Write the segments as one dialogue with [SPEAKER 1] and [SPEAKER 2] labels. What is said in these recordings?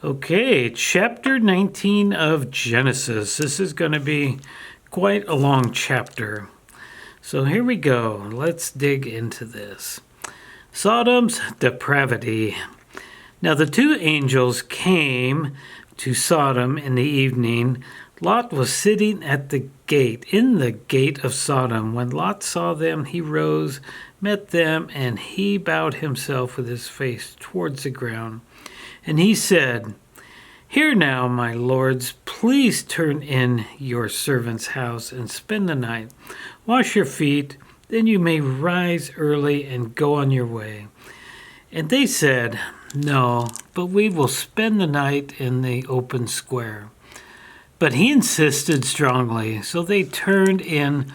[SPEAKER 1] Okay, chapter 19 of Genesis. This is going to be quite a long chapter. So here we go. Let's dig into this. Sodom's depravity. Now the two angels came to Sodom in the evening. Lot was sitting at the gate, in the gate of Sodom. When Lot saw them, he rose, met them, and he bowed himself with his face towards the ground. And he said, "Here now, my lords, please turn in your servant's house and spend the night. Wash your feet, then you may rise early and go on your way." And they said, "No, but we will spend the night in the open square." But he insisted strongly, so they turned in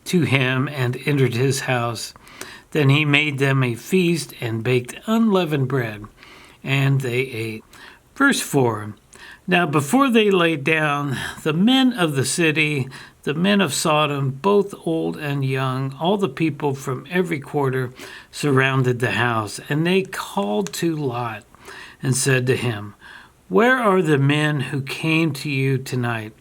[SPEAKER 1] to him and entered his house. Then he made them a feast and baked unleavened bread, and they ate. Verse 4. Now before they lay down, the men of the city, the men of Sodom, both old and young, all the people from every quarter, surrounded the house. And they called to Lot and said to him, "Where are the men who came to you tonight?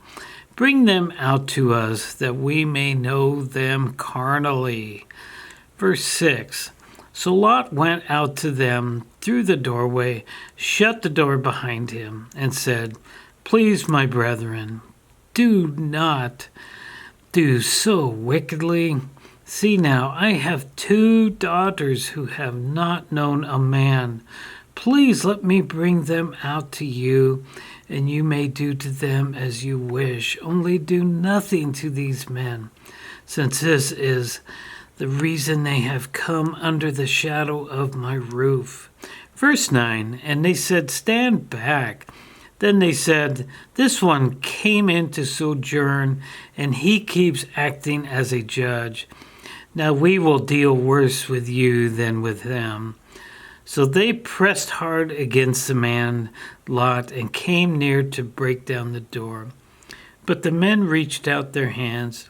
[SPEAKER 1] Bring them out to us, that we may know them carnally." Verse 6. So Lot went out to them through the doorway, shut the door behind him, and said, "Please, my brethren, do not do so wickedly. See now, I have 2 daughters who have not known a man. Please let me bring them out to you, and you may do to them as you wish. Only do nothing to these men, since this is the reason they have come under the shadow of my roof." Verse 9, and they said, "Stand back." Then they said, "This one came in to sojourn, and he keeps acting as a judge. Now we will deal worse with you than with them." So they pressed hard against the man Lot and came near to break down the door. But the men reached out their hands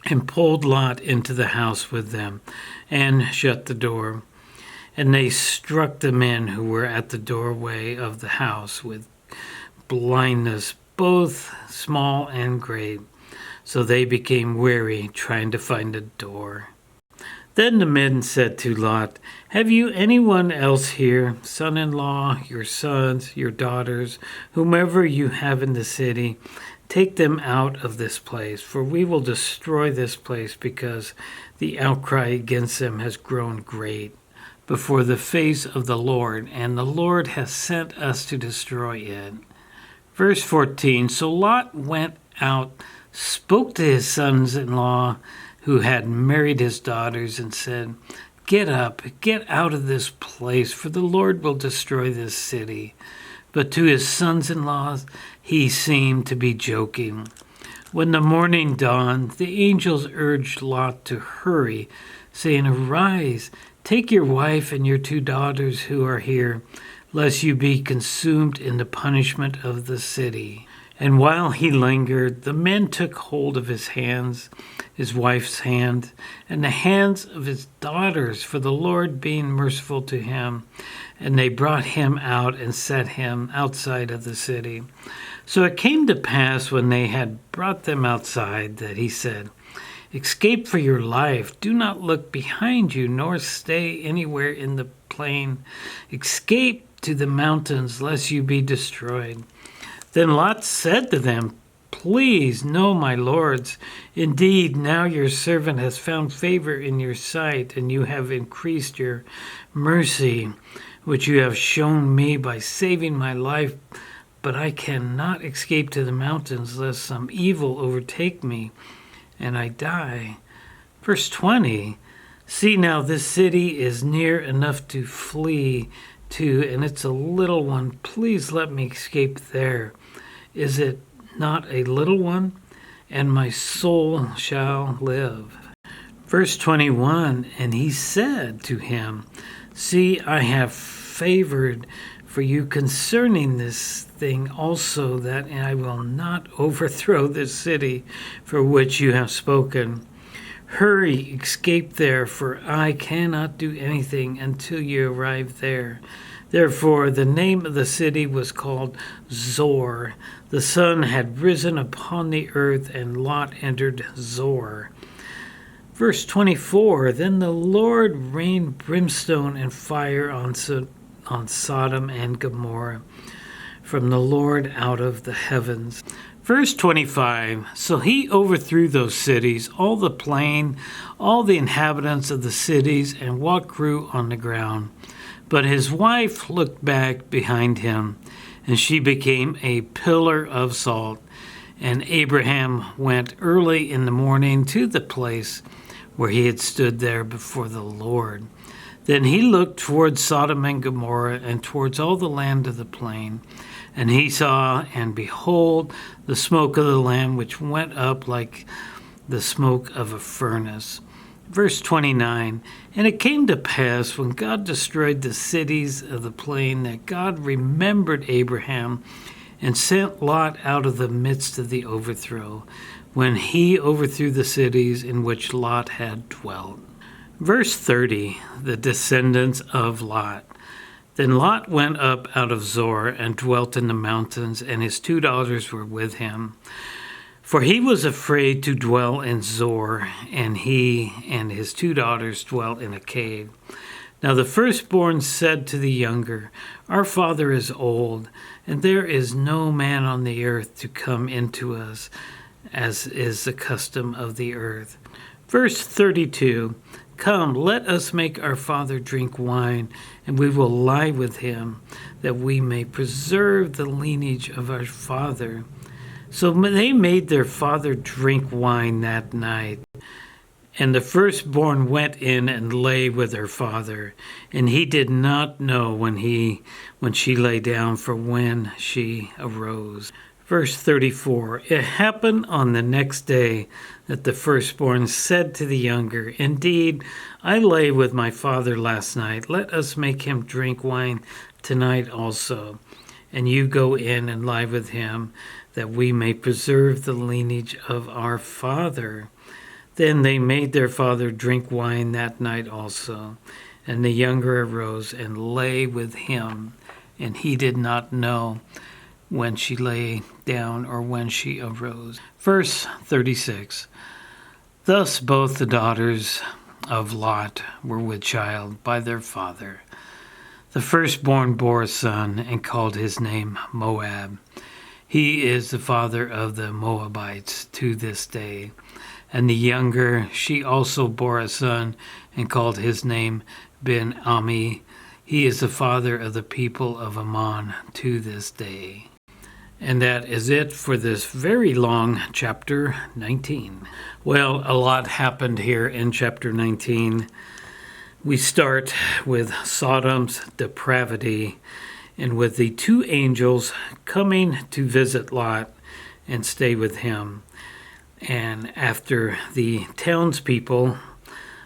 [SPEAKER 1] and pulled Lot into the house with them and shut the door. And they struck the men who were at the doorway of the house with blindness, both small and great. So they became weary trying to find a door. Then the men said to Lot, "Have you anyone else here, son-in-law, your sons, your daughters, whomever you have in the city? Take them out of this place, for we will destroy this place because the outcry against them has grown great before the face of the Lord, and the Lord has sent us to destroy it." Verse 14, so Lot went out, spoke to his sons-in-law who had married his daughters, and said, "Get up, get out of this place, for the Lord will destroy this city." But to his sons-in-law he seemed to be joking. When the morning dawned, the angels urged Lot to hurry, saying, "Arise, take your wife and your 2 daughters who are here, lest you be consumed in the punishment of the city." And while he lingered, the men took hold of his hands, his wife's hand, and the hands of his daughters, for the Lord being merciful to him. And they brought him out and set him outside of the city. So it came to pass when they had brought them outside that he said, "Escape for your life. Do not look behind you, nor stay anywhere in the plain. Escape to the mountains, lest you be destroyed." Then Lot said to them, "Please, no, my lords. Indeed, now your servant has found favor in your sight, and you have increased your mercy, which you have shown me by saving my life. But I cannot escape to the mountains, lest some evil overtake me, and I die." Verse 20, see now, this city is near enough to flee to, and it's a little one. Please let me escape there. Is it not a little one? And my soul shall live. Verse 21, and he said to him, "See, I have favored for you concerning this thing also, that I will not overthrow this city for which you have spoken. Hurry, escape there, for I cannot do anything until you arrive there. Therefore, the name of the city was called Zor. The sun had risen upon the earth, and Lot entered Zor. Verse 24, Then the Lord rained brimstone and fire on Sodom and Gomorrah from the Lord out of the heavens. Verse 25, So he overthrew those cities, all the plain, all the inhabitants of the cities, and what grew on the ground. But his wife looked back behind him, and she became a pillar of salt. And Abraham went early in the morning to the place where he had stood there before the Lord. Then he looked towards Sodom and Gomorrah and towards all the land of the plain. And he saw, and behold, the smoke of the land which went up like the smoke of a furnace. Verse 29, And it came to pass, when God destroyed the cities of the plain, that God remembered Abraham and sent Lot out of the midst of the overthrow, when he overthrew the cities in which Lot had dwelt. Verse 30, the descendants of Lot. Then Lot went up out of Zor and dwelt in the mountains, and his 2 daughters were with him. For he was afraid to dwell in Zor, and he and his 2 daughters dwelt in a cave. Now the firstborn said to the younger, Our father is old, and there is no man on the earth to come into us, as is the custom of the earth. Verse 32, Come, let us make our father drink wine, and we will lie with him, that we may preserve the lineage of our father. So they made their father drink wine that night. And the firstborn went in and lay with her father, and he did not know when she lay down, for when she arose. Verse 34, It happened on the next day that the firstborn said to the younger, Indeed, I lay with my father last night. Let us make him drink wine tonight also, and you go in and lie with him, that we may preserve the lineage of our father. Then they made their father drink wine that night also, and the younger arose and lay with him, and he did not know when she lay down or when she arose. Verse 36, Thus both the daughters of Lot were with child by their father. The firstborn bore a son and called his name Moab. He is the father of the Moabites to this day. And the younger, she also bore a son and called his name Ben-Ami. He is the father of the people of Ammon to this day. And that is it for this very long chapter 19. Well, a lot happened here in chapter 19. We start with Sodom's depravity, and with the 2 angels coming to visit Lot and stay with him. And after the townspeople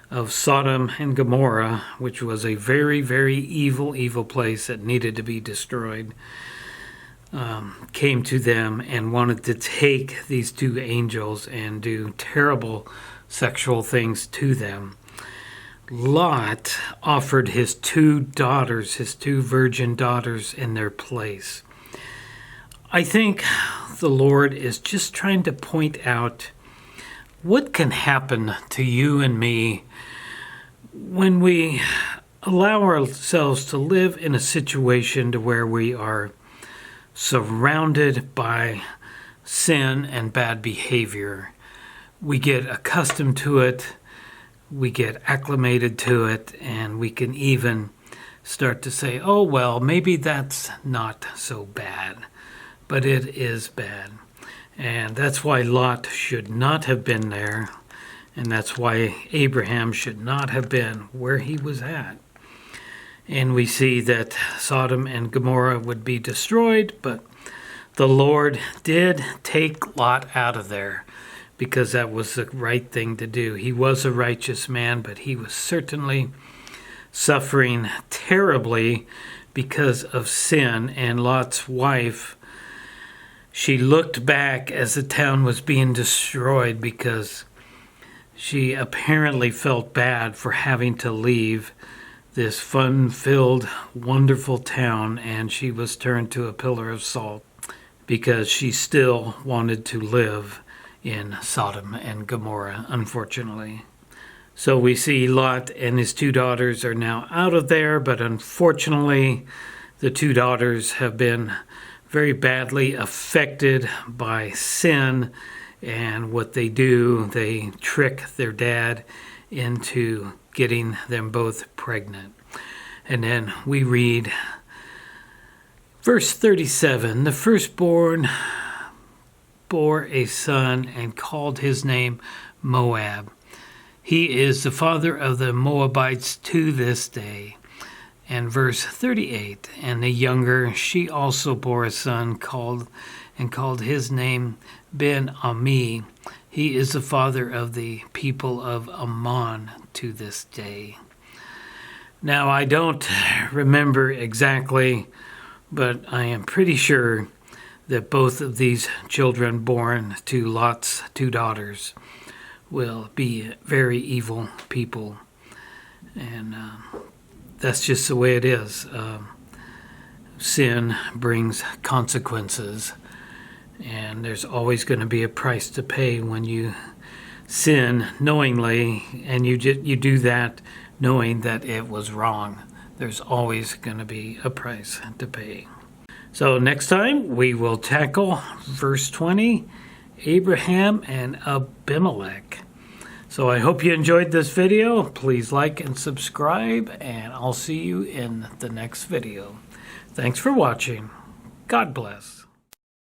[SPEAKER 1] of Sodom and Gomorrah, which was a very, very evil place that needed to be destroyed, came to them and wanted to take these 2 angels and do terrible sexual things to them. Lot offered his 2 daughters, his 2 virgin daughters, in their place. I think the Lord is just trying to point out what can happen to you and me when we allow ourselves to live in a situation to where we are surrounded by sin and bad behavior. We get accustomed to it. We get acclimated to it, and we can even start to say, oh, well, maybe that's not so bad, but it is bad. And that's why Lot should not have been there, and that's why Abraham should not have been where he was at. And we see that Sodom and Gomorrah would be destroyed, but the Lord did take Lot out of there, because that was the right thing to do. He was a righteous man, but he was certainly suffering terribly because of sin. And Lot's wife, she looked back as the town was being destroyed because she apparently felt bad for having to leave this fun-filled, wonderful town, and she was turned to a pillar of salt because she still wanted to live in Sodom and Gomorrah, unfortunately. So we see Lot and his two daughters are now out of there, but unfortunately, the two daughters have been very badly affected by sin, and what they do, they trick their dad into getting them both pregnant. And then we read verse 37, the firstborn bore a son and called his name Moab. He is the father of the Moabites to this day. And verse 38, and the younger, she also bore a son called his name Ben-Ami. He is the father of the people of Ammon to this day. Now, I don't remember exactly, but I am pretty sure that both of these children born to Lot's two daughters will be very evil people. And that's just the way it is. Sin brings consequences, and there's always going to be a price to pay when you sin knowingly, and you do that knowing that it was wrong. There's always going to be a price to pay. So next time we will tackle verse 20, Abraham and Abimelech. So I hope you enjoyed this video. Please like and subscribe, and I'll see you in the next video. Thanks for watching. God bless.